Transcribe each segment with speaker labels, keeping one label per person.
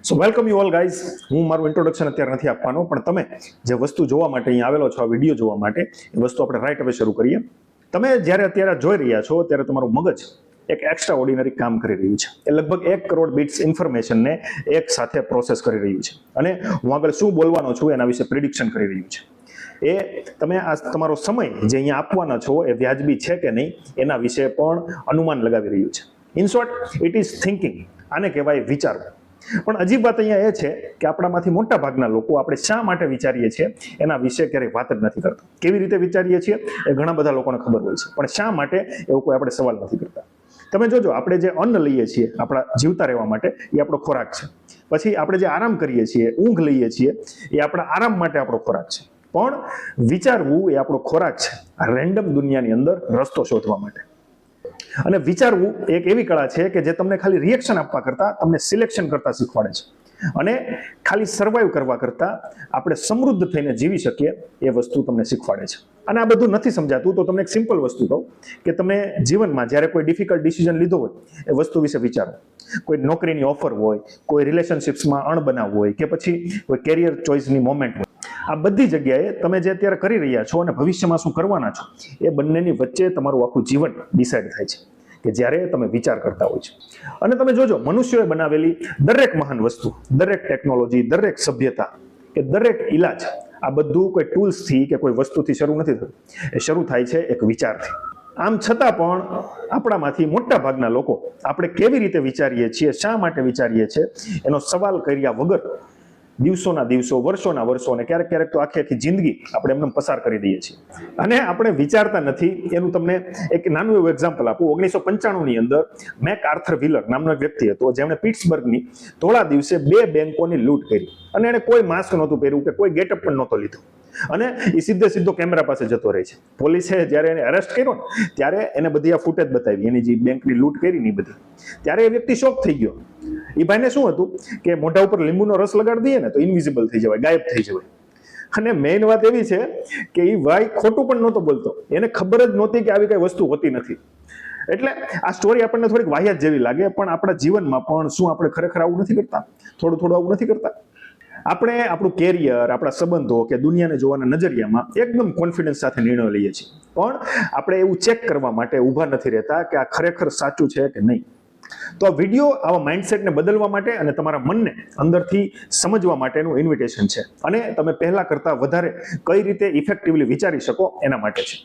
Speaker 1: So welcome you all guys. હું મારું introduction અત્યારે નથી આપવાનો, પણ તમે જે વસ્તુ જોવા માટે અહીંયા આવેલો છો, આ વિડીયો જોવા માટે, એ વસ્તુ આપણે રાઈટ હવે શરૂ કરીએ. તમે જ્યારે અત્યારે જોઈ રહ્યા છો ત્યારે તમારું મગજ એક એક્સ્ટ્રા ઓર્ડિનરી કામ કરી રહ્યું છે. એ લગભગ 1 કરોડ બિટ્સ ઇન્ફોર્મેશનને એક સાથે પ્રોસેસ કરી રહ્યું છે, અને હું આગળ શું બોલવાનો છું એના વિશે પ્રિડિક્શન કરી રહ્યું છે. એ તમે આ તમારો સમય જે અહીંયા આપવાના છો એ વ્યાજબી છે કે નહીં એના વિશે પણ અનુમાન લગાવી રહ્યું છે. In short, it is thinking. આને કહેવાય વિચારવું. પણ અજીબ વાત અહીંયા એ છે કે આપણામાંથી મોટા ભાગના લોકો આપણે શા માટે વિચારીએ છીએ એના વિશે ક્યારેય વાત જ નથી કરતા. કેવી રીતે વિચારીએ છીએ એ ઘણા બધા લોકોને ખબર હોય છે, પણ શા માટે એવો કોઈ આપણે સવાલ નથી કરતા. તમે જોજો, આપણે જે અન્ન લઈએ છીએ આપણા જીવતા રહેવા માટે, એ આપણો ખોરાક છે. પછી આપણે જે આરામ કરીએ છીએ, ઊંઘ લઈએ છીએ, એ આપણા આરામ માટે આપણો ખોરાક છે. પણ વિચારવું એ આપણો ખોરાક છે આ રેન્ડમ દુનિયાની અંદર રસ્તો શોધવા માટે. અને વિચારવું એક એવી કળા છે કે જે તમને ખાલી રિએક્શન આપવા કરતા તમને સિલેક્શન કરતા શીખવાડે છે. અને ખાલી સર્વાઈવ કરવા કરતા આપણે સમૃદ્ધ થઈને જીવી શકીએ એ વસ્તુ તમને શીખવાડે છે. અને આ બધું નથી સમજાતું તો તમને એક સિમ્પલ વસ્તુ કહું કે તમે જીવનમાં જ્યારે કોઈ ડિફિકલ્ટ ડિસિઝન લીધો હોય એ વસ્તુ વિશે વિચારો. કોઈ નોકરીની ઓફર હોય, કોઈ રિલેશનશિપ્સમાં અણબનાવ હોય, કે પછી કોઈ કેરિયર ચોઇસની મોમેન્ટ હોય, આ બધી જગ્યાએ તમે જે અત્યારે કરી રહ્યા છો અને ભવિષ્યમાં શું કરવાના છો એ બંનેની વચ્ચે તમારું આખું જીવન ડિસાઇડ થાય છે કે જ્યારે તમે વિચાર કરતા હોય છે. અને તમે જોજો, મનુષ્યોએ બનાવેલી દરેક મહાન વસ્તુ, દરેક ટેકનોલોજી, દરેક સભ્યતા, કે દરેક ઇલાજ, આ બધું કોઈ ટૂલ્સથી કે કોઈ વસ્તુથી શરૂ નથી થતું. એ શરૂ થાય છે એક વિચારથી. આમ છતાં પણ આપણામાંથી મોટા ભાગના લોકો આપણે કેવી રીતે વિચારીએ છીએ, શા માટે વિચારીએ છીએ એનો સવાલ કર્યા વગર દિવસોના દિવસો, વર્ષોના વર્ષો, અને ક્યારેક ક્યારેક તો આખી આખી જિંદગી આપણે એમને પસાર કરી દઈએ છીએ. અને આપણે વિચારતા નથી. એનું તમને એક નાનું એવું એક્ઝામ્પલ આપું. 1995ની અંદર મેક આર્થર વ્હીલર નામનો એક વ્યક્તિ હતો જેમણે પિટ્સબર્ગની થોડા દિવસે 2 બેંકોની લૂંટ કરી, અને એને કોઈ માસ્ક નહોતું પહેર્યું કે કોઈ ગેટઅપ પણ નહોતો લીધો, અને એ સીધો કેમેરા પાસે જતો રહે છે. પોલીસે જ્યારે એને અરેસ્ટ કર્યો ને ત્યારે એને બધી આ ફૂટેજ બતાવી, એની જે બેંકની લૂંટ કરી ને બધી. ત્યારે એ વ્યક્તિ શોક થઈ ગયો. એ ભાઈને શું હતું કે મોઢા ઉપર લીંબુનો રસ લગાડી દઈએ ને તો ઇનવિઝિબલ થઈ જવાય, ગાયબ થઈ જવાય. અને મેઇન વાત એવી છે કે એ ભાઈ ખોટું પણ નહોતો બોલતો, એને ખબર જ નહોતી કે આવી કઈ વસ્તુ હોતી નથી. એટલે આ સ્ટોરી આપણને થોડીક વાહિયાત જેવી લાગે, પણ આપણા જીવનમાં પણ શું આપણે ખરેખર આવું નથી કરતા? થોડું આવું નથી કરતા? આપણે આપણું કેરિયર, આપણા સંબંધો કે દુનિયાને જોવાના નજરિયામાં એકદમ કોન્ફિડન્સ સાથે નિર્ણય લઈએ છીએ, પણ આપણે એવું ચેક કરવા માટે ઊભા નથી રહેતા કે આ ખરેખર સાચું છે કે નહીં. તો આ વિડીયો આવા માઇન્ડસેટને બદલવા માટે અને તમારા મનને અંદરથી સમજવા માટેનું ઇન્વિટેશન છે, અને તમે પહેલા કરતા વધારે કઈ રીતે ઇફેક્ટિવલી વિચારી શકો એના માટે છે.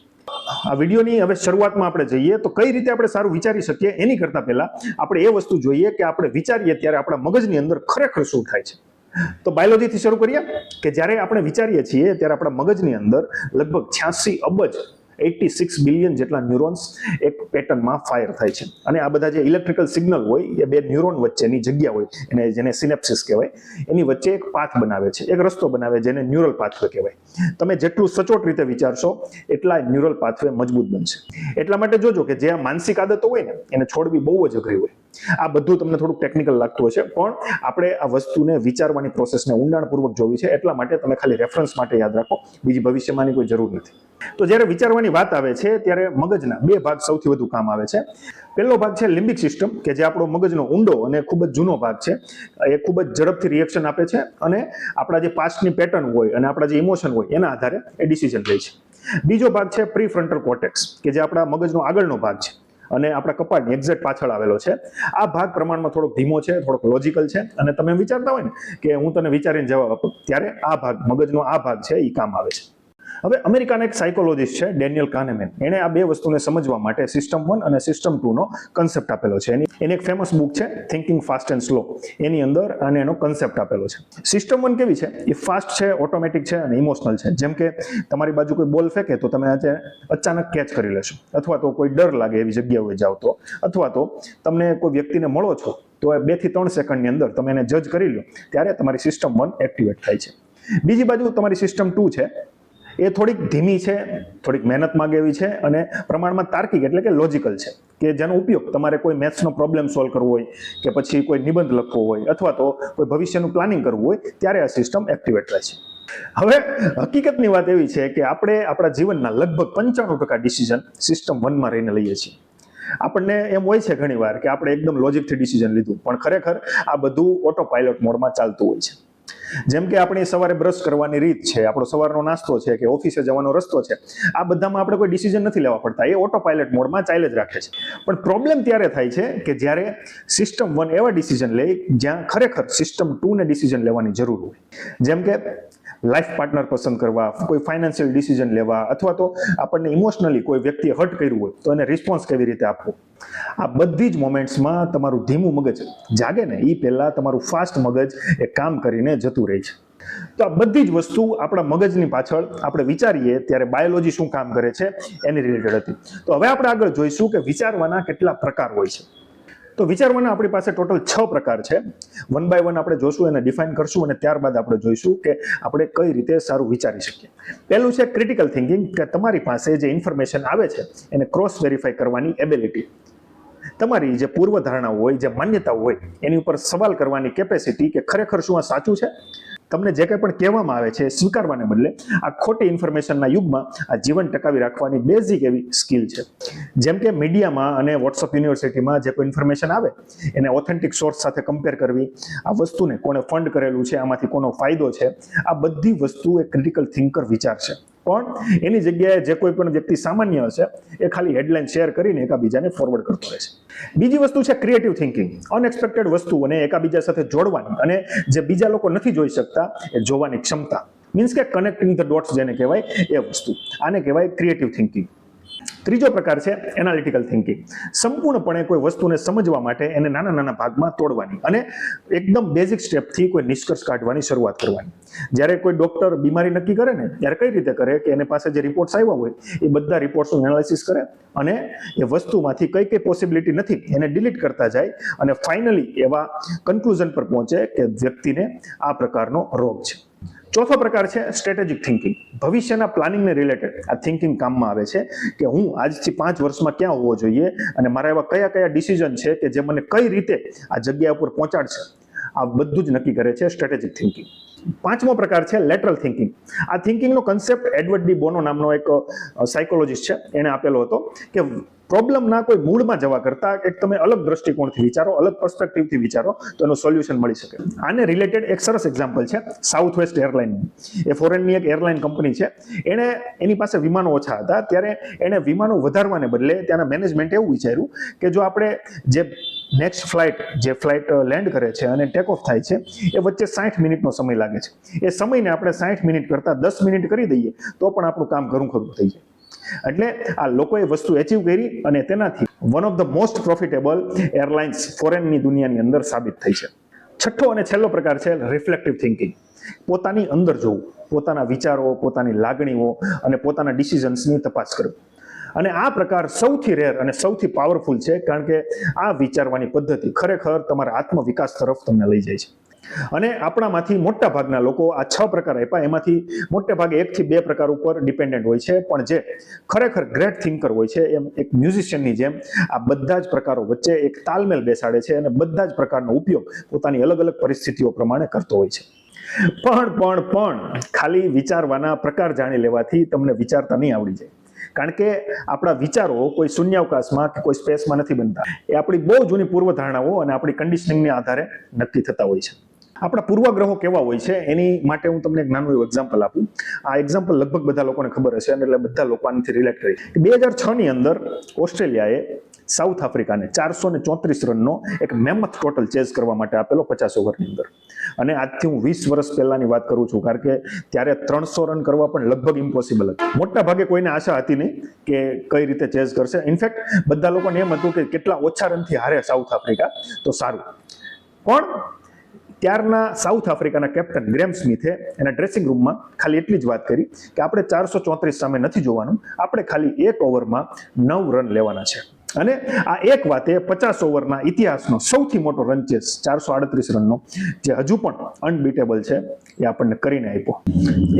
Speaker 1: આ વિડીયોની હવે શરૂઆતમાં આપણે જઈએ તો કઈ રીતે આપણે સારું વિચારી શકીએ એની કરતા પહેલા આપણે એ વસ્તુ જોઈએ કે આપણે વિચારીએ ત્યારે આપણા મગજની અંદર ખરેખર શું થાય છે. તો બાયોલોજીથી શરૂ કરીએ કે જ્યારે આપણે વિચારીએ છીએ ત્યારે આપણા મગજની અંદર લગભગ 86 અબજ 86 બિલિયન જેટલા ન્યુરોન્સ એક પેટર્નમાં ફાયર થાય છે. અને આ બધા જે ઇલેક્ટ્રિકલ સિગ્નલ હોય એ 2 ન્યુરોન વચ્ચેની જગ્યા હોય, એને જેને સિનેપ્સિસ કહેવાય, એની વચ્ચે એક પાથ બનાવે છે, એક રસ્તો બનાવે, જેને ન્યુરલ પાથવે કહેવાય. તમે જેટલું સચોટ રીતે વિચારશો એટલા ન્યુરલ પાથવે મજબૂત બનશે. એટલા માટે જોજો કે જે આ માનસિક આદતો હોય ને એને છોડવી બહુ જ અઘરી હોય. આ બધું તમને થોડુંક ટેકનિકલ લાગતું હશે, પણ આપણે આ વસ્તુને વિચારવાની પ્રોસેસને ઊંડાણપૂર્વક જોવી છે. એટલા માટે તમે ખાલી રેફરન્સ માટે યાદ રાખો, બીજી ભવિષ્યમાંની કોઈ જરૂર નથી. તો જ્યારે વિચારવાની વાત આવે છે ત્યારે મગજના 2 ભાગ સૌથી વધુ કામ આવે છે. પહેલો ભાગ છે લિમ્બિક સિસ્ટમ, કે જે આપણો મગજનો ઊંડો અને ખૂબ જ જૂનો ભાગ છે. એ ખૂબ જ ઝડપથી રિએક્શન આપે છે, અને આપણા જે પાસ્ટની પેટર્ન હોય અને આપણા જે ઇમોશન હોય એના આધારે એ ડિસિઝન લે છે. બીજો ભાગ છે પ્રીફ્રન્ટલ કોર્ટેક્સ, કે જે આપણા મગજનો આગળનો ભાગ છે અને આપણા કપાળની એક્ઝેક્ટ પાછળ આવેલો છે. આ ભાગ પ્રમાણમાં થોડોક ધીમો છે, થોડોક લોજિકલ છે, અને તમે વિચારતા હોય ને કે હું તને વિચારીને જવાબ આપું, ત્યારે આ ભાગ, મગજનો આ ભાગ છે, એ કામ આવે છે. હવે અમેરિકાના એક સાયકોલોજીસ્ટ છે ડેનિયલ કાનેમેન, એણે આ 2 વસ્તુને સમજવા માટે સિસ્ટમ 1 અને સિસ્ટમ 2 નો કન્સેપ્ટ આપેલો છે. એની એક ફેમસ બુક છે થિંકિંગ ફાસ્ટ એન્ડ સ્લો, એની અંદર અને એનો કન્સેપ્ટ આપેલો છે. સિસ્ટમ 1 કેવી છે? એ ફાસ્ટ છે, ઓટોમેટિક છે અને ઇમોશનલ છે. જેમ કે તમારી બાજુ કોઈ બોલ ફેંકે તો તમે અચાનક કેચ કરી લેશો, અથવા તો કોઈ ડર લાગે એવી જગ્યાએ જાઓ તો, અથવા તો તમને કોઈ વ્યક્તિને મળો છો તો 2 થી 3 સેકન્ડની અંદર તમે એને જજ કરી લો, ત્યારે તમારી સિસ્ટમ 1 એક્ટિવેટ થાય છે. બીજી બાજુ તમારી સિસ્ટમ 2 છે, એ થોડીક ધીમી છે, થોડીક મહેનત માંગે એવી છે, અને પ્રમાણમાં તાર્કિક એટલે કે લોજિકલ છે, કે જેનો ઉપયોગ તમારે કોઈ મેથ્સનો પ્રોબ્લેમ સોલ્વ કરવો હોય, કે પછી કોઈ નિબંધ લખવો હોય, અથવા તો કોઈ ભવિષ્યનું પ્લાનિંગ કરવું હોય, ત્યારે આ સિસ્ટમ એક્ટિવેટ થાય છે. હવે હકીકતની વાત એવી છે કે આપણે આપણા જીવનના લગભગ 95% ડિસિઝન સિસ્ટમ 1 માં રહીને લઈએ છીએ. આપણને એમ હોય છે ઘણીવાર કે આપણે એકદમ લોજિકથી ડિસિઝન લીધું, પણ ખરેખર આ બધું ઓટો પાયલોટ મોડમાં ચાલતું હોય છે. જેમ કે આપણી સવારે બ્રશ કરવાની રીત છે, આપણો સવારનો નાસ્તો છે કે ઓફિસે જવાનો રસ્તો છે, આ બધામાં આપણે કોઈ ડિસિઝન નથી લેવા પડતા, એ ઓટો પાયલટ મોડમાં ચાલ્યા જ રાખે છે. પણ પ્રોબ્લેમ ત્યારે થાય છે કે જ્યારે સિસ્ટમ 1 એવા ડિસિઝન લે જ્યાં ખરેખર સિસ્ટમ 2 ને ડિસિઝન લેવાની જરૂર હોય. જેમ કે લાઈફ પાર્ટનર પસંદ કરવા, કોઈ ફાઇનાન્શિયલ ડિસિઝન લેવા, અથવા તો આપણને ઇમોશનલી કોઈ વ્યક્તિએ હર્ટ કર્યું હોય તો એને રિસ્પોન્સ કેવી રીતે આપવો. આ બધી જ મોમેન્ટ્સમાં તમારું ધીમું મગજ જાગે ને એ પહેલા તમારું ફાસ્ટ મગજ એ કામ કરીને જતું રહે છે. તો આ બધી જ વસ્તુ આપણા મગજની પાછળ આપણે વિચારીએ ત્યારે બાયોલોજી શું કામ કરે છે એની રિલેટેડ હતી. તો હવે આપણે આગળ જોઈશું કે વિચારવાના કેટલા પ્રકાર હોય છે. તો વિચારવાના આપણી પાસે ટોટલ 6 પ્રકાર છે. 1 બાય 1 આપણે જોશું, એને ડિફાઇન કરશું અને ત્યારબાદ આપણે જોઈશું કે આપણે કઈ રીતે સારું વિચારી શકીએ. પહેલું છે ક્રિટિકલ થિંકિંગ, કે તમારી પાસે જે ઇન્ફોર્મેશન આવે છે એને ક્રોસ વેરીફાઈ કરવાની એબિલિટી. તમારી જે પૂર્વધારણાઓ હોય, જે માન્યતાઓ હોય, એની ઉપર સવાલ કરવાની કેપેસિટી કે ખરેખર શું આ સાચું છે. તમને જે કંઈ પણ કહેવામાં આવે છે સ્વીકારવાને બદલે આ ખોટી ઇન્ફોર્મેશનના યુગમાં આ જીવન ટકાવી રાખવાની બેઝિક એવી સ્કિલ છે. જેમ કે મીડિયામાં અને વોટ્સઅપ યુનિવર્સિટીમાં જે કોઈ ઇન્ફોર્મેશન આવે એને ઓથેન્ટિક સોર્સ સાથે કમ્પેર કરવી, આ વસ્તુને કોણે ફંડ કરેલું છે, આમાંથી કોનો ફાયદો છે, આ બધી વસ્તુ એ ક્રિટિકલ થિંકર વિચાર છે. પણ એની જગ્યાએ જે કોઈ પણ વ્યક્તિ સામાન્ય હશે એ ખાલી હેડલાઇન શેર કરીને એકાબીજાને ફોરવર્ડ કરતો રહેશે. બીજી વસ્તુ છે ક્રિએટિવ થિંકિંગ, અનએક્સપેક્ટેડ વસ્તુઓને એકાબીજા સાથે જોડવાની અને જે બીજા લોકો નથી જોઈ શકતા એ જોવાની ક્ષમતા. મીન્સ કે કનેક્ટિંગ ધ ડોટ્સ જેને કહેવાય એ વસ્તુ, આને કહેવાય ક્રિએટિવ થિંકિંગ. ત્રીજો પ્રકાર છે એનાલિટિકલ થિંકિંગ. સંપૂર્ણપણે કોઈ વસ્તુને સમજવા માટે એને નાના નાના ભાગમાં તોડવાની અને એકદમ બેઝિક સ્ટેપથી કોઈ નિષ્કર્ષ કાઢવાની શરૂઆત કરવાની. જ્યારે કોઈ ડોક્ટર બીમારી નક્કી કરે ને ત્યારે કઈ રીતે કરે કે એની પાસે જે રિપોર્ટ્સ આવ્યા હોય એ બધા રિપોર્ટ્સનું એનાલિસિસ કરે અને એ વસ્તુમાંથી કઈ કઈ પોસિબિલિટી નથી એને ડિલીટ કરતા જાય અને ફાઇનલી એવા કન્ક્લુઝન પર પહોંચે કે વ્યક્તિને આ પ્રકારનો રોગ છે. ચોથો પ્રકાર છે સ્ટ્રેટેજિક થિંકિંગ. ભવિષ્યના પ્લાનિંગને રિલેટેડ આ થિંકિંગ કામમાં આવે છે કે હું આજથી 5 વર્ષમાં ક્યાં હોવો જોઈએ અને મારા એવા કયા કયા ડિસિઝન છે કે જે મને કઈ રીતે આ જગ્યા ઉપર પહોંચાડશે. આ બધું જ નક્કી કરે છે સ્ટ્રેટેજિક થિંકિંગ. પાંચમો પ્રકાર છે લેટરલ થિંકિંગ. આ થિંકિંગનો કન્સેપ્ટ એડવર્ડ ડી બોનો નામનો એક સાયકોલોજીસ્ટ છે એને આપેલો હતો કે પ્રોબ્લેમના કોઈ મૂળમાં જવા કરતા એક તમે અલગ દ્રષ્ટિકોણથી વિચારો, અલગ પર્સપેક્ટિવથી વિચારો તો એનું સોલ્યુશન મળી શકે. આને રિલેટેડ એક સરસ એક્ઝામ્પલ છે સાઉથ વેસ્ટ એરલાઇન. એ ફોરેનની એક એરલાઇન કંપની છે. એની પાસે વિમાનો ઓછા હતા ત્યારે એણે વિમાનો વધારવાને બદલે ત્યાંના મેનેજમેન્ટ એવું વિચાર્યું કે જો આપણે જે નેક્સ્ટ ફ્લાઇટ લેન્ડ કરે છે અને ટેક ઓફ થાય છે એ વચ્ચે 60 મિનિટનો સમય લાગે છે. એ સમયને આપણે 60 મિનિટ કરતાં 10 મિનિટ કરી દઈએ તો પણ આપણું કામ ઘણું ખરું થઈ જાય. એટલે આ લોકોએ વસ્તુ એચીવ કરી અને તેનાથી one of the most profitable airlines ફોરેનની દુનિયાની અંદર સાબિત થઈ છે. છઠ્ઠો અને છેલ્લો પ્રકાર છે રિફ્લેક્ટિવ થિંકિંગ. પોતાની અંદર જોવું, પોતાના વિચારો, પોતાની લાગણીઓ અને પોતાના ડિસિઝન્સની તપાસ કરવી. અને આ પ્રકાર સૌથી રેર અને સૌથી પાવરફુલ છે કારણ કે આ વિચારવાની પદ્ધતિ ખરેખર તમારા આત્મવિકાસ તરફ તમને લઈ જાય છે. અને આપણામાંથી મોટા ભાગના લોકો આ 6 પ્રકાર આપ્યા એમાંથી મોટે ભાગે 1 થી 2 પ્રકાર ઉપર ડિપેન્ડન્ટ હોય છે, પણ જે ખરેખર ગ્રેટ થિંકર હોય છે એમ એક મ્યુઝિશિયનની જેમ આ બધા જ પ્રકારો વચ્ચે એક તાલમેલ બેસાડે છે અને બધા જ પ્રકારનો ઉપયોગ પોતાની અલગ અલગ પરિસ્થિતિઓ પ્રમાણે કરતો હોય છે. પણ ખાલી વિચારવાના પ્રકાર જાણી લેવાથી તમને વિચારતા નહીં આવડી જાય. કારણ કે આપણા વિચારો કોઈ શૂન્યાવકાશમાં કે કોઈ સ્પેસમાં નથી બનતા. એ આપણી બહુ જૂની પૂર્વધારણાઓ અને આપણી કન્ડિશનિંગને આધારે નક્કી થતા હોય છે. આપણા પૂર્વગ્રહો કેવા હોય છે એની માટે હું તમને એક નાનું એવું એક્ઝામ્પલ આપું. આ એક્ઝામ્પલ લગભગ બધા લોકોને ખબર હશે અને એટલે બધા લોકો આનાથી રિલેટ કરી. 2006ની અંદર ઓસ્ટ્રેલિયાએ સાઉથ આફ્રિકાને 434 રનનો એક મેમથ ટોટલ ચેઝ કરવા માટે આપેલો 50 ઓવરની અંદર. અને આજથી હું 20 વર્ષ પહેલાની વાત કરું છું કારણ કે ત્યારે 300 રન કરવા પણ લગભગ ઇમ્પોસિબલ હતું. મોટા ભાગે કોઈને આશા હતી નહીં કે કઈ રીતે ચેઝ કરશે. ઇનફેક્ટ બધા લોકોને એમ હતું કે કેટલા ઓછા રનથી હારે સાઉથ આફ્રિકા તો સારું. પણ ત્યારના સાઉથ આફ્રિકાના કેપ્ટન ગ્રેમ સ્મિથે એના ડ્રેસિંગ રૂમમાં ખાલી એટલી જ વાત કરી કે આપણે 434 સામે નથી જોવાનું, આપણે ખાલી 1 ઓવરમાં 9 રન લેવાના છે. અને આ એક વાતે 50 ઓવરના ઇતિહાસનો સૌથી મોટો રન ચેસ 438 રનનો જે હજુ પણ અનબીટેબલ છે એ આપણને કરીને આપ્યો.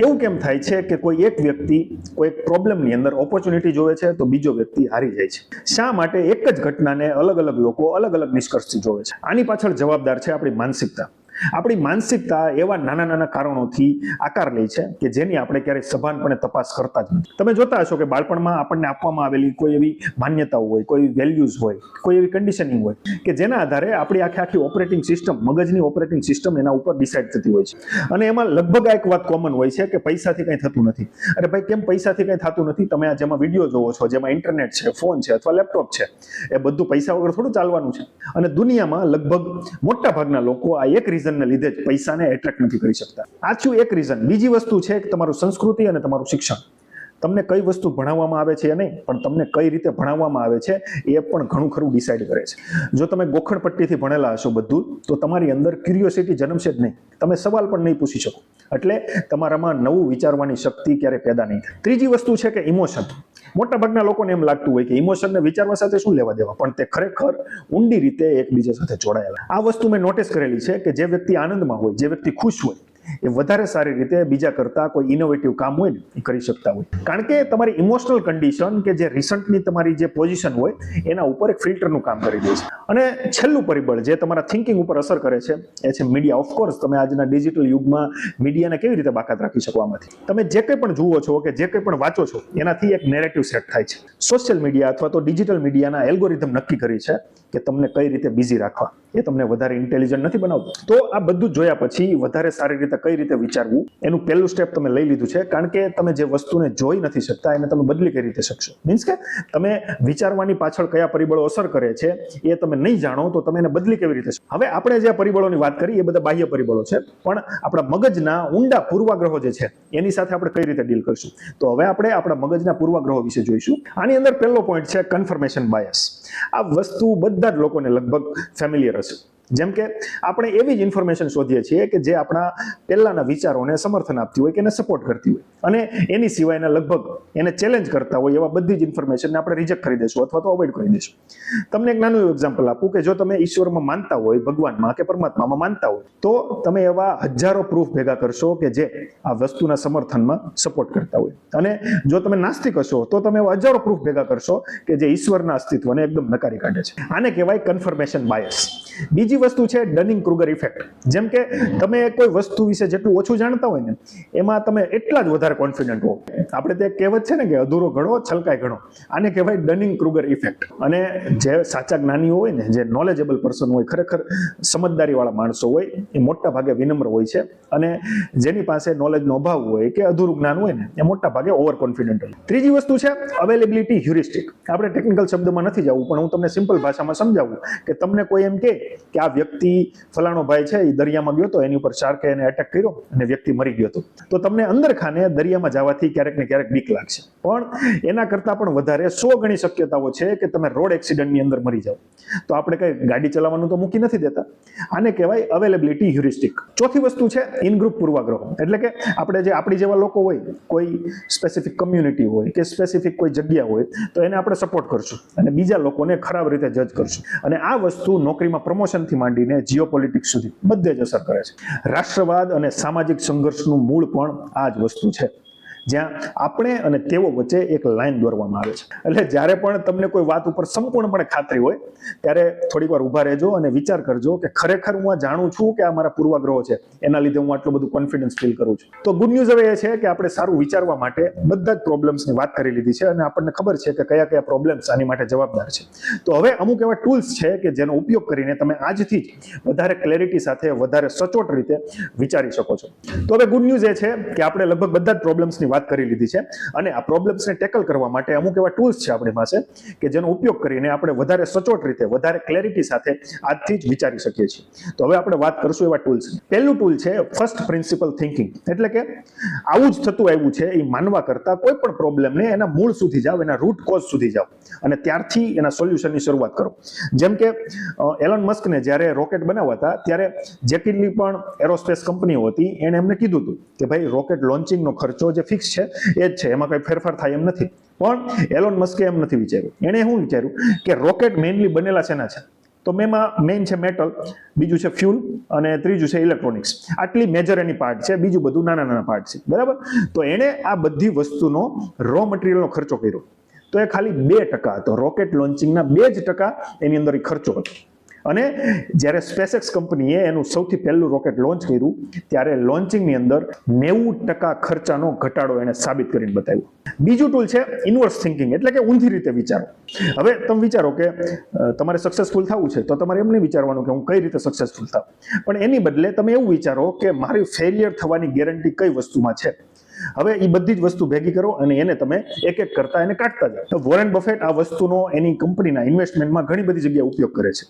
Speaker 1: એવું કેમ થાય છે કે કોઈ એક વ્યક્તિ કોઈ એક પ્રોબ્લેમની અંદર ઓપોર્ચ્યુનિટી જોવે છે તો બીજો વ્યક્તિ હારી જાય છે? શા માટે એક જ ઘટનાને અલગ અલગ લોકો અલગ અલગ નિષ્કર્ષથી જોવે છે? આની પાછળ જવાબદાર છે આપણી માનસિકતા. આપણી માનસિકતા એવા નાના નાના કારણોથી આકાર લે છે કે જેની આપણે ક્યારેય સભાનપણે તપાસ કરતા જ નથી. તમે જોતા હશો કે બાળપણમાં આપણને આપવામાં આવેલી કોઈ એવી માન્યતાઓ હોય, કોઈ વેલ્યુઝ હોય, કોઈ એવી કન્ડિશનિંગ હોય કે જેના આધારે આપણી આખી ઓપરેટિંગ સિસ્ટમ, મગજની ઓપરેટિંગ સિસ્ટમ એના ઉપર ડિસાઇડ થતી હોય છે. અને એમાં લગભગ એક વાત કોમન હોય છે કે પૈસાથી કંઈ થતું નથી. અરે ભાઈ, કેમ પૈસાથી કંઈ થતું નથી? તમે આ જેમાં વિડીયો જોવો છો, જેમાં ઇન્ટરનેટ છે, ફોન છે અથવા લેપટોપ છે, એ બધું પૈસા વગર થોડું ચાલવાનું છે. અને દુનિયામાં લગભગ મોટા ભાગના લોકો આ એક રીઝનને લીધે જ પૈસાને એટ્રેક્ટ નથી કરી શકતા. આ થયું એક રીઝન. બીજી વસ્તુ છે કે તમારું સંસ્કૃતિ અને તમારું શિક્ષણ. તમને કઈ વસ્તુ ભણાવવામાં આવે છે એ નહીં, પણ તમને કઈ રીતે ભણાવવામાં આવે છે એ પણ ઘણું ખરું ડિસાઇડ કરે છે. જો તમે ગોખણ પટ્ટીથી ભણેલા હશો બધું, તો તમારી અંદર ક્યુરિયોસિટી જન્મશે જ નહીં. તમે સવાલ પણ નહીં પૂછી શકો. એટલે તમારામાં નવું વિચારવાની શક્તિ ક્યારે પેદા નહીં થાય. ત્રીજી વસ્તુ છે કે ઇમોશન. મોટા ભાગના લોકોને એમ લાગતું હોય કે ઇમોશનને વિચારવા સાથે શું લેવા દેવા, પણ તે ખરેખર ઊંડી રીતે એકબીજા સાથે જોડાયેલા. આ વસ્તુ મેં નોટિસ કરેલી છે કે જે વ્યક્તિ આનંદમાં હોય, જે વ્યક્તિ ખુશ હોય, એ વધારે સારી રીતે બીજા કરતા કોઈ ઇનોવેટિવ કામ હોય ને એ કરી શકતા હોય. કારણ કે તમારી ઇમોશનલ કન્ડિશન કે જે રિસન્ટની તમારી જે પોઝિશન હોય એના ઉપર એક ફિલ્ટરનું કામ કરી દે છે. અને છેલ્લું પરિબળ જે તમારા થિંકિંગ ઉપર અસર કરે છે એ છે મીડિયા. ઓફકોર્સ તમે આજના ડિજિટલ યુગમાં મીડિયાને કેવી રીતે બાકાત રાખી શકો આમાંથી? તમે જે કંઈ પણ જુઓ છો કે જે કંઈ પણ વાંચો છો એનાથી એક નેરેટિવ સેટ થાય છે. સોશિયલ મીડિયા અથવા તો ડિજિટલ મીડિયાના એલ્ગોરિધમ નક્કી કરી છે કે તમને કઈ રીતે બિઝી રાખવા. એ તમને વધારે ઇન્ટેલિજન્ટ નથી બનાવતું. તો આ બધું જોયા પછી વધારે સારી રીતે કઈ રીતે વિચારવું એનું પહેલું સ્ટેપ તમે લઈ લીધું છે. કારણ કે તમે જે વસ્તુને જોઈ નથી શકતા એને તમે બદલી કઈ રીતે શકશો? મીન્સ કે તમે વિચારવાની પાછળ કયા પરિબળો અસર કરે છે એ તમે નહીં જાણો તો તમે એને બદલી કેવી રીતે? હવે આપણે જે પરિબળોની વાત કરી એ બધા બાહ્ય પરિબળો છે, પણ આપણા મગજના ઊંડા પૂર્વાગ્રહો જે છે એની સાથે આપણે કઈ રીતે ડીલ કરશું? તો હવે આપણે આપણા મગજના પૂર્વાગ્રહો વિશે જોઈશું. આની અંદર પહેલો પોઈન્ટ છે કન્ફર્મેશન બાયસ. આ વસ્તુ બધા જ લોકોને લગભગ ફેમિલિયર હશે. જેમ કે આપણે એવી જ ઇન્ફોર્મેશન શોધીએ છીએ કે જે આપણા પહેલાના વિચારોને સમર્થન આપતી હોય કે એને સપોર્ટ કરતી હોય, અને એની સિવાયના લગભગ એને ચેલેન્જ કરતા હોય એવા બધી જ ઇન્ફોર્મેશનને આપણે રિજેક્ટ કરી દઈશું અથવા તો અવોઇડ કરી દઈશું. તમને એક નાનું એક્ઝામ્પલ આપું કે જો તમે ઈશ્વરમાં માનતા હોય, ભગવાનમાં કે પરમાત્મામાં માનતા હોય, તો તમે એવા હજારો પ્રૂફ ભેગા કરશો કે જે આ વસ્તુના સમર્થનમાં સપોર્ટ કરતા હોય. અને જો તમે નાસ્તિક હશો તો તમે એવા હજારો પ્રૂફ ભેગા કરશો કે જે ઈશ્વરના અસ્તિત્વને એકદમ નકારી કાઢે છે. આને કહેવાય કન્ફર્મેશન બાયસ. બીજી વસ્તુ છે ડનિંગ ક્રુગર ઇફેક્ટ. જેમ કે તમે કોઈ વસ્તુ વિશે જેટલું ઓછું જાણતા હોય ને એમાં તમે એટલા જ વધારે કોન્ફિડન્ટ હો. આપણે તે કહેવત છે ને કે અધૂરો ઘડો છલકાય ઘણો. આને કહેવાય ડનિંગ ક્રુગર ઇફેક્ટ. અને જે સાચા જ્ઞાનીઓ હોય ને, જે નોલેજેબલ પર્સન હોય, ખરેખર સમજદારીવાળા માણસો હોય, એ મોટા ભાગે વિનમ્ર હોય છે. અને જેની પાસે નોલેજનો અભાવ હોય કે અધૂરું જ્ઞાન હોય ને એ મોટા ભાગે ઓવર કોન્ફિડન્ટ હોય. ત્રીજી વસ્તુ છે અવેલેબિલિટી હ્યુરિસ્ટિક. આપણે ટેકનિકલ શબ્દમાં નથી જવું, પણ હું તમને સિમ્પલ ભાષામાં સમજાવું કે તમને કોઈ એમ કે આ વ્યક્તિ ફલાણો ભાઈ છે એ દરિયામાં ગયો તો એની ઉપર શાર્કે એને એટેક કર્યો અને વ્યક્તિ મરી ગયો હતો, તો તમને અંદર ખાને દરિયામાં જવાથી ક્યારેક ને ક્યારેક બીક લાગશે. પણ એના કરતા પણ વધારે 100 ગણી શક્યતાઓ છે કે તમે રોડ એક્સિડન્ટની અંદર મરી જાઓ. તો આપણે કઈ ગાડી ચલાવવાનું તો મૂકી નથી દેતા. આને કહેવાય અવેલેબિલિટી હ્યુરિસ્ટિક. ચોથી વસ્તુ છે ઇન ગ્રુપ પૂર્વાગ્રહો. એટલે કે આપણે જે આપણી જેવા લોકો હોય, કોઈ સ્પેસિફિક કમ્યુનિટી હોય કે સ્પેસિફિક કોઈ જગ્યા હોય, તો એને આપણે સપોર્ટ કરશું અને બીજા લોકોને ખરાબ રીતે જજ કરશું. અને આ વસ્તુ નોકરીમાં પ્રમોશનથી માંડીને જીઓપોલિટિક્સ સુધી બધે જ અસર કરે છે. રાષ્ટ્રવાદ અને સામાજિક સંઘર્ષનું મૂળ પણ આ જ વસ્તુ છે, જ્યાં આપણે અને તેઓ વચ્ચે એક લાઈન દોરવામાં આવે છે. એટલે જ્યારે પણ તમને કોઈ વાત ઉપર સંપૂર્ણપણે ખાતરી હોય ત્યારે થોડીક વાર ઊભા રહેજો અને વિચાર કરજો કે ખરેખર હું આ જાણું છું કે આ મારા પૂર્વાગ્રહો છે, એના લીધે હું આટલું બધું કોન્ફિડન્સ ફીલ કરું છું. તો ગુડ ન્યૂઝ હવે એ છે કે આપણે સારું વિચારવા માટે બધા જ પ્રોબ્લેમ્સની વાત કરી લીધી છે અને આપણને ખબર છે કે કયા કયા પ્રોબ્લેમ્સ આની માટે જવાબદાર છે. તો હવે અમુક એવા ટૂલ્સ છે કે જેનો ઉપયોગ કરીને તમે આજથી જ વધારે ક્લેરિટી સાથે, વધારે સચોટ રીતે વિચારી શકો છો. તો હવે ગુડ ન્યૂઝ એ છે કે આપણે લગભગ બધા જ પ્રોબ્લેમ્સની વાત કરી લીધી છે અને આ પ્રોબ્લેમ્સને ટેકલ કરવા માટે અમુક એવા ટૂલ્સ છે આપણી પાસે કે જેનો ઉપયોગ કરીને આપણે વધારે સચોટ રીતે, વધારે ક્લેરિટી સાથે આજથી જ વિચારી શકીએ છીએ. તો હવે આપણે વાત કરશું એવા ટૂલ્સ. પહેલું ટૂલ છે ફર્સ્ટ પ્રિન્સિપલ થિંકિંગ. એટલે કે આવું જ થતું આવ્યું છે એ માનવા કરતા કોઈ પણ પ્રોબ્લેમને એના મૂળ સુધી જાઓ, એના રૂટ કોઝ સુધી જાઓ અને ત્યારથી એના સોલ્યુશનની શરૂઆત કરો. જેમ કે એલોન મસ્કને જ્યારે રોકેટ બનાવવા હતા ત્યારે જે કેટલી પણ એરોસ્પેસ કંપનીઓ હતી એણે એમને કીધું હતું કે ભાઈ રોકેટ લોન્ચિંગનો ખર્ચો જે ફિક્સ છે એ જ છે, એમાં કઈ ફેરફાર થાય એમ નથી. પણ એલોન મસ્કે એમ નથી વિચાર્યું. એણે શું વિચાર્યું કે રોકેટ મેઇનલી બનેલા છે ના છે, તો મેઇન છે મેટલ, બીજું છે ફ્યુલ અને ત્રીજું છે ઇલેક્ટ્રોનિક્સ. આટલી મેજર એની પાર્ટ છે, બીજું બધું નાના નાના પાર્ટ છે, બરાબર. તો એણે આ બધી વસ્તુનો રો મટીરિયલનો ખર્ચો કર્યો તો એ ખાલી 2% હતો. રોકેટ લોન્ચિંગના 2% એની અંદર ખર્ચો હતો. અને જ્યારે સ્પેસએક્સ કંપનીએ એનું સૌથી પહેલું રોકેટ લોન્ચ કર્યું ત્યારે લોન્ચિંગની અંદર 90% ખર્ચાનો ઘટાડો એને સાબિત કરીને બતાવ્યો. બીજું ટૂલ છે ઇન્વર્સ થિંકિંગ, એટલે કે ઊંધી રીતે વિચારો. હવે તમે વિચારો કે તમારે સક્સેસફુલ થવું છે તો તમારે એમ નહીં વિચારવાનું કે હું કઈ રીતે સક્સેસફુલ થાવ, પણ એની બદલે તમે એવું વિચારો કે મારી ફેલિયર થવાની ગેરંટી કઈ વસ્તુમાં છે. હવે એ બધી જ વસ્તુ ભેગી કરો અને એને તમે એક એક કરતા એને કાઢતા જાઓ. વોરેન બફેટ આ વસ્તુનો એની કંપનીના ઇન્વેસ્ટમેન્ટમાં ઘણી બધી જગ્યાએ ઉપયોગ કરે છે.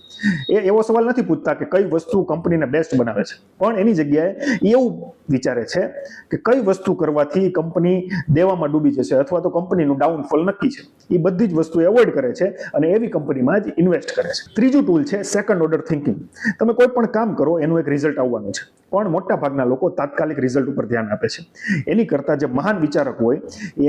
Speaker 1: એ એવો સવાલ નથી પૂછતા કે કઈ વસ્તુ કંપનીને બેસ્ટ બનાવે છે, પણ એની જગ્યાએ એવું વિચારે છે કે કઈ વસ્તુ કરવાથી કંપની દેવામાં ડૂબી જશે અથવા તો કંપનીનું ડાઉનફોલ નક્કી છે. એ બધી જ વસ્તુ એવોઇડ કરે છે અને એવી કંપનીમાં જ ઇન્વેસ્ટ કરે છે. ત્રીજું ટૂલ છે સેકન્ડ ઓર્ડર થિંકિંગ. તમે કોઈ પણ કામ કરો એનું એક રિઝલ્ટ આવવાનું છે, પણ મોટા ભાગના લોકો તાત્કાલિક રિઝલ્ટ ઉપર ધ્યાન આપે છે. એની કરતા જે મહાન વિચારક હોય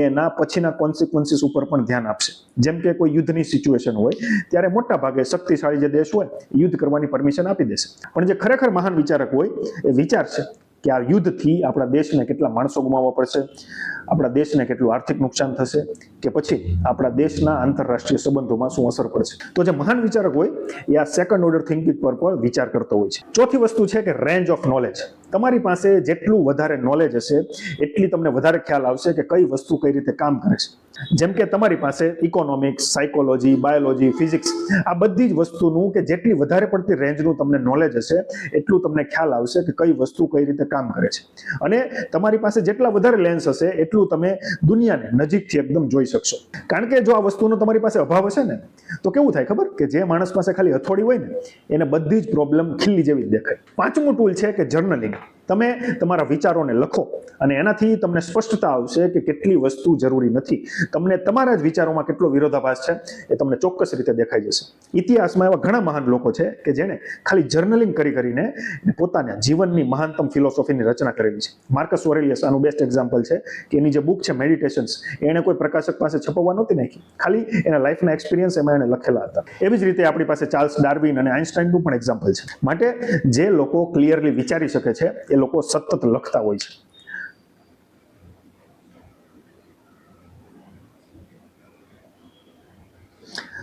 Speaker 1: એના પછીના કોન્સિક્વન્સીસ ઉપર પણ ધ્યાન આપશે. જેમ કે કોઈ યુદ્ધની સિચ્યુએશન હોય ત્યારે મોટા ભાગે શક્તિશાળી જે દેશ હોય યુદ્ધ કરવાની પરમિશન આપી દેશે, પણ જે ખરેખર મહાન વિચારક હોય એ વિચારશે કે આ યુદ્ધથી આપણા દેશને કેટલા માણસો ગુમાવવા પડશે, આપણા દેશને કેટલું આર્થિક નુકસાન થશે, કે પછી આપણા દેશના આંતરરાષ્ટ્રીય સંબંધોમાં શું અસર પડશે. તો જે મહાન વિચારક હોય એ આ સેકન્ડ ઓર્ડર થિંકિંગ પર પણ વિચાર કરતો હોય છે. ચોથી વસ્તુ છે કે રેન્જ ઓફ નોલેજ. તમારી પાસે જેટલું વધારે નોલેજ હશે એટલી તમને વધારે ખ્યાલ આવશે કે કઈ વસ્તુ કઈ રીતે કામ કરે છે. જેમ કે તમારી પાસે ઇકોનોમિક્સ, સાયકોલોજી, બાયોલોજી, ફિઝિક્સ આ બધી જ વસ્તુનું કે જેટલી વધારે પડતી રેન્જનું તમને નોલેજ હશે એટલું તમને ખ્યાલ આવશે કે કઈ વસ્તુ કઈ રીતે કામ કરે છે. અને તમારી પાસે જેટલા વધારે લેન્સ હશે એટલું તમે દુનિયાને નજીકથી એકદમ જોઈ શકશો. કારણ કે જો આ વસ્તુનો તમારી પાસે અભાવ હશે ને તો કેવું થાય ખબર, કે જે માણસ પાસે ખાલી હથોડી હોય ને એને બધી જ પ્રોબ્લેમ ખીલ્લી જેવી જ દેખાય. પાંચમું ટૂલ છે કે જર્નલિંગ. તમે તમારા વિચારોને લખો અને એનાથી તમને સ્પષ્ટતા આવશે કે કેટલી વસ્તુ જરૂરી નથી. તમને તમારા જ વિચારોમાં કેટલો વિરોધાભાસ છે એ તમને ચોક્કસ રીતે દેખાઈ જશે. ઇતિહાસમાં એવા ઘણા મહાન લોકો છે કે જેણે ખાલી જર્નલિંગ કરીને પોતાના જીવનની મહાનતમ ફિલોસોફીની રચના કરેલી છે. માર્કસ ઓરેલિયસ આનું બેસ્ટ એક્ઝામ્પલ છે કે એની જે બુક છે મેડિટેશન્સ, એને કોઈ પ્રકાશક પાસે છપાવવા નહોતી નાખી, ખાલી એના લાઈફના એક્સપિરિયન્સ એમાં એને લખેલા હતા. એવી જ રીતે આપણી પાસે ચાર્લ્સ ડાર્વિન અને આઇન્સ્ટાઈનનું પણ એક્ઝામ્પલ છે. માટે જે લોકો ક્લિયરલી વિચારી શકે છે એ લોકો સતત લખતા હોય છે.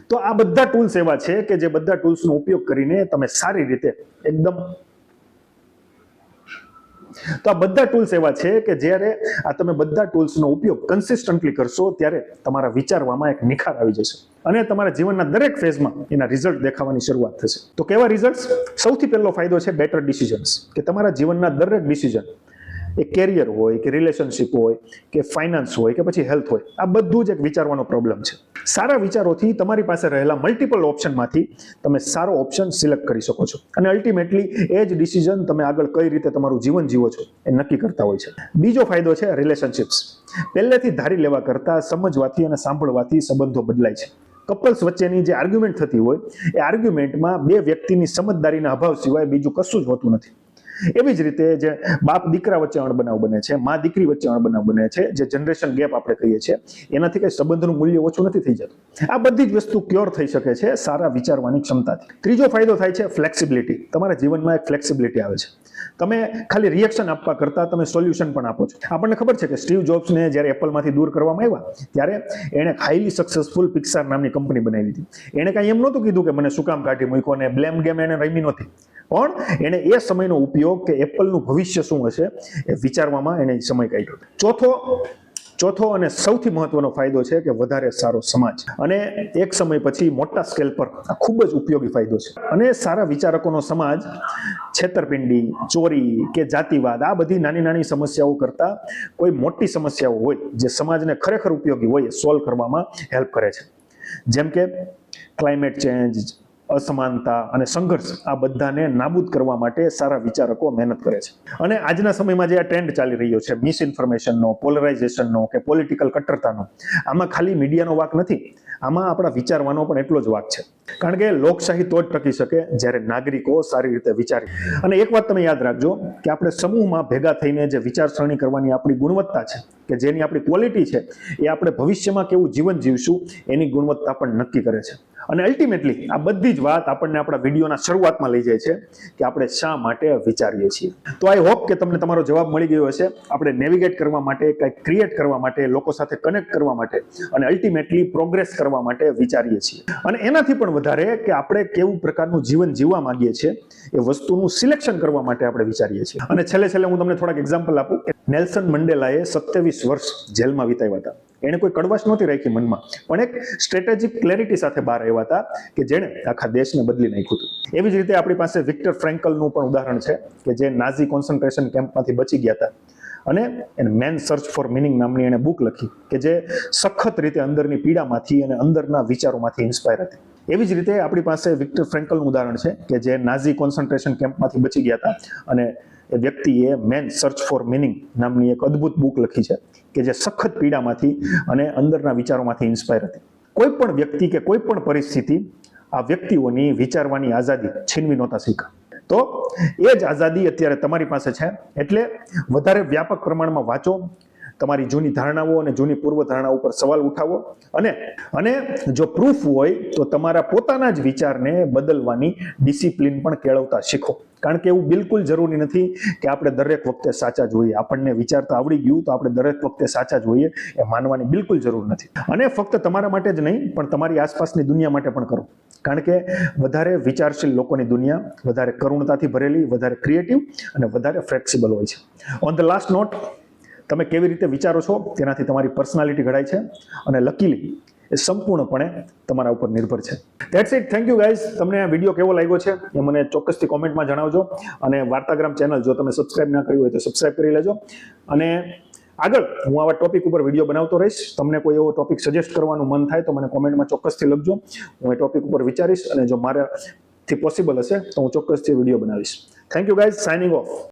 Speaker 1: તો આ બધા ટૂલ્સ એવા છે કે જે બધા ટૂલ્સનો ઉપયોગ કરીને તમે સારી રીતે એકદમ તો આ બધા ટૂલ્સ એવા છે કે જ્યારે આ તમે બધા ટૂલ્સનો ઉપયોગ કન્સિસ્ટન્ટલી કરશો ત્યારે તમારા વિચારવામાં એક નિખાર આવી જશે અને તમારા જીવનના દરેક ફેઝમાં એના રિઝલ્ટ દેખાવાની શરૂઆત થશે. તો કેવા રિઝલ્ટ? સૌથી પહેલો ફાયદો છે બેટર ડિસિઝન્સ, કે તમારા જીવનના દરેક ડિસિઝન, એ કેરિયર હોય કે રિલેશનશિપ હોય કે ફાઇનાન્સ હોય કે પછી હેલ્થ હોય, આ બધું જ એક વિચારવાનો પ્રોબ્લેમ છે. સારા વિચારોથી તમારી પાસે રહેલા મલ્ટિપલ ઓપ્શનમાંથી તમે સારો ઓપ્શન સિલેક્ટ કરી શકો છો અને અલ્ટિમેટલી એ જ ડિસિઝન તમે આગળ કઈ રીતે તમારું જીવન જીવો છો એ નક્કી કરતા હોય છે. બીજો ફાયદો છે રિલેશનશિપ્સ. પહેલેથી ધારી લેવા કરતાં સમજવાથી અને સાંભળવાથી સંબંધો બદલાય છે. કપલ્સ વચ્ચેની જે આર્ગ્યુમેન્ટ થતી હોય એ આર્ગ્યુમેન્ટમાં બે વ્યક્તિની સમજદારીના અભાવ સિવાય બીજું કશું જ હોતું નથી. એવી જ રીતે જે બાપ દીકરા વચ્ચે અણબનાવ બને છે, મા દીકરી વચ્ચે અણબનાવ બને છે, જે જનરેશન ગેપ આપણે કહીએ છીએ, એનાથી કઈ સંબંધનું મૂલ્ય ઓછું નથી થઈ જતું. આ બધી જ વસ્તુ ક્યોર થઈ શકે છે સારા વિચારવાની ક્ષમતાથી. ત્રીજો ફાયદો થાય છે ફ્લેક્સિબિલિટી. તમારા જીવનમાં એક ફ્લેક્સિબિલિટી આવે છે. તમે ખાલી રિએક્શન આપવા કરતાં તમે સોલ્યુશન પણ આપો છો. આપણને ખબર છે કે સ્ટીવ જોબ્સને જ્યારે એપલમાંથી દૂર કરવામાં આવ્યા ત્યારે એણે હાઈલી સક્સેસફુલ પિક્સાર નામની કંપની બનાવી હતી. એણે કાંઈ એમ નહોતું કીધું કે મને શું કામ કાઢી મૂક્યો, અને બ્લેમ ગેમ એણે રમી નહોતી, પણ એણે એ સમયનો ઉપયોગ કે એપલનું ભવિષ્ય શું હશે એ વિચારવામાં એણે સમય કાઢ્યો. ચોથો અને સૌથી મહત્વનો ફાયદો છે કે વધારે સારો સમાજ. અને એક સમય પછી મોટા સ્કેલ પર આ ખૂબ જ ઉપયોગી ફાયદો છે. અને સારા વિચારકોનો સમાજ છેતરપિંડી, ચોરી કે જાતિવાદ આ બધી નાની નાની સમસ્યાઓ કરતા કોઈ મોટી સમસ્યાઓ હોય જે સમાજને ખરેખર ઉપયોગી હોય એ સોલ્વ કરવામાં હેલ્પ કરે છે. જેમ કે ક્લાઇમેટ ચેન્જ, અસમાનતા અને સંઘર્ષ, આ બધાને નાબૂદ કરવા માટે સારા વિચારકો મહેનત કરે છે. અને આજના સમયમાં જે આ ટ્રેન્ડ ચાલી રહ્યો છે મિસઇન્ફોર્મેશનનો, પોલરાઇઝેશનનો કે પોલિટિકલ કટ્ટરતાનો, આમાં ખાલી મીડિયાનો વાક નથી, આમાં આપણા વિચારવાનો પણ એટલો જ વાક છે. કારણ કે લોકશાહી તો જ ટકી શકે જ્યારે નાગરિકો સારી રીતે વિચારે. અને એક વાત તમે યાદ રાખજો કે આપણે સમૂહમાં ભેગા થઈને જે વિચારસરણી કરવાની આપણી ગુણવત્તા છે, કે જેની આપણી ક્વોલિટી છે, એ આપણે ભવિષ્યમાં કેવું જીવન જીવશું એની ગુણવત્તા પણ નક્કી કરે છે. અને અલ્ટિમેટલી આ બધી જ વાત આપણને આપણા વિડીયોના શરૂઆતમાં લઈ જાય છે કે આપણે શા માટે વિચારીએ છીએ. તો આઈ હોપ કે તમને તમારો જવાબ મળી ગયો હશે. આપણે નેવિગેટ કરવા માટે, કંઈક ક્રિએટ કરવા માટે, લોકો સાથે કનેક્ટ કરવા માટે અને અલ્ટિમેટલી પ્રોગ્રેસ કરવા માટે વિચારીએ છીએ. અને એનાથી પણ વધારે કે આપણે કેવું પ્રકારનું જીવન જીવવા માંગીએ છીએ એ વસ્તુનું સિલેક્શન કરવા માટે આપણે વિચારીએ છીએ. અને છેલ્લે હું તમને થોડાક એક્ઝામ્પલ આપું. નેલ્સન મંડેલાએ 27 વર્ષ જેલમાં વિતાવ્યા હતા. એને કોઈ કડવાશ નહોતી રાખી મનમાં, પણ એક સ્ટ્રેટેજિક ક્લેરિટી સાથે બહાર આવ્યા હતા કે જેણે આખા દેશને બદલી નાખ્યું હતું. એવી જ રીતે આપણી પાસે વિક્ટર ફ્રેન્કલનું પણ ઉદાહરણ છે કે જે નાઝી કોન્સન્ટ્રેશન કેમ્પમાંથી બચી ગયા હતા અને એને મેન સર્ચ ફોર મિનિંગ નામની એને બુક લખી કે જે સખત રીતે અંદરની પીડામાંથી અને અંદરના વિચારોમાંથી ઇન્સ્પાયર હતી. એવી જ રીતે આપણી પાસે વિક્ટર ફ્રેન્કલનું ઉદાહરણ છે કે જે નાઝી કોન્સન્ટ્રેશન કેમ્પમાંથી બચી ગયા હતા અને એ વ્યક્તિએ મેન સર્ચ ફોર મિનિંગ નામની એક અદ્ભુત બુક લખી છે કે જે સખત પીડામાંથી અને અંદરના વિચારોમાંથી ઇન્સ્પાયર હતી. કોઈ પણ વ્યક્તિ કે કોઈ પણ પરિસ્થિતિ આ વ્યક્તિઓની વિચારવાની આઝાદી છીનવી નહોતા શીખા. તો એ જ આઝાદી અત્યારે તમારી પાસે છે. એટલે વધારે વ્યાપક પ્રમાણમાં વાંચો, તમારી જૂની ધારણાઓ અને જૂની પૂર્વ ધારણાઓ ઉપર સવાલ ઉઠાવો અને જો પ્રૂફ હોય તો તમારા પોતાના જ વિચારને બદલવાની ડિસિપ્લિન પણ કેળવતા શીખો. કારણ કે એવું બિલકુલ જરૂરી નથી કે આપણે દરેક વખતે સાચા જોઈએ. આપણને વિચારતા આવડી ગયું તો આપણે દરેક વખતે સાચા જોઈએ એ માનવાની બિલકુલ જરૂર નથી. અને ફક્ત તમારા માટે જ નહીં પણ તમારી આસપાસની દુનિયા માટે પણ કરો. કારણ કે વધારે વિચારશીલ લોકોની દુનિયા વધારે કરુણતાથી ભરેલી, વધારે ક્રિએટિવ અને વધારે ફ્લેક્સિબલ હોય છે. ઓન ધ લાસ્ટ નોટ, તમે કેવી રીતે વિચારો છો તેનાથી તમારી પર્સનાલિટી ઘડાય છે અને લકીલી એ સંપૂર્ણપણે તમારા ઉપર નિર્ભર છે. That's it. Thank you guys. તમને આ વિડીયો કેવો લાગ્યો છે એ મને ચોક્કસથી કોમેન્ટમાં જણાવજો. અને વાર્તાગ્રામ ચેનલ જો તમે સબસ્ક્રાઇબ ના કર્યું હોય તો સબસ્ક્રાઇબ કરી લેજો. અને આગળ હું આવા ટોપિક ઉપર વિડીયો બનાવતો રહીશ. તમને કોઈ એવો ટોપિક સજેસ્ટ કરવાનું મન થાય તો મને કોમેન્ટમાં ચોક્કસથી લખજો. હું એ ટોપિક ઉપર વિચારીશ અને જો મારાથી પોસિબલ હશે તો હું ચોક્કસથી વિડીયો બનાવીશ. Thank you guys. Signing of.